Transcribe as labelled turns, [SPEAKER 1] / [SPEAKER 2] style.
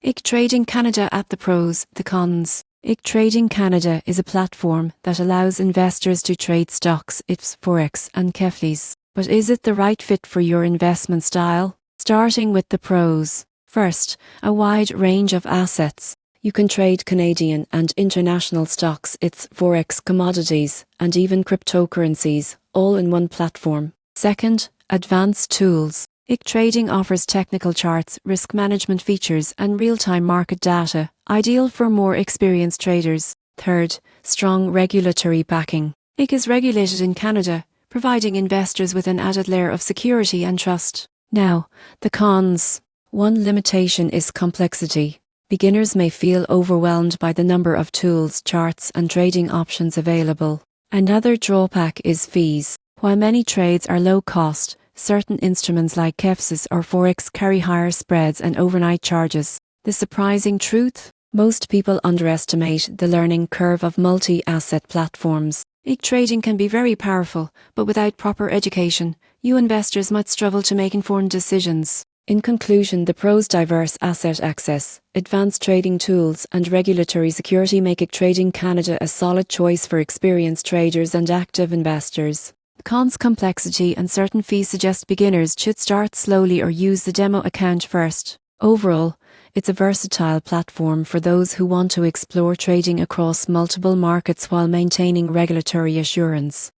[SPEAKER 1] IC Trading Canada at the pros, the cons. IC Trading Canada is a platform that allows investors to trade stocks, IPs, Forex and KEFLIs. But is it the right fit for your investment style? Starting with the pros. First, a wide range of assets. You can trade Canadian and international stocks, ITs, Forex, commodities, and even cryptocurrencies, all in one platform. Second, advanced tools. IC Trading offers technical charts, risk management features, and real-time market data, ideal for more experienced traders. Third, strong regulatory backing. IC is regulated in Canada, providing investors with an added layer of security and trust. Now, the cons. One limitation is complexity. Beginners may feel overwhelmed by the number of tools, charts, and trading options available. Another drawback is fees. While many trades are low cost, certain instruments like KEFSs or Forex carry higher spreads and overnight charges. The surprising truth? Most people underestimate the learning curve of multi-asset platforms. IC Trading can be very powerful, but without proper education, you investors might struggle to make informed decisions. In conclusion, the pros: diverse asset access, advanced trading tools, and regulatory security make IC Trading Canada a solid choice for experienced traders and active investors. The cons: complexity and certain fees suggest beginners should start slowly or use the demo account first. Overall, it's a versatile platform for those who want to explore trading across multiple markets while maintaining regulatory assurance.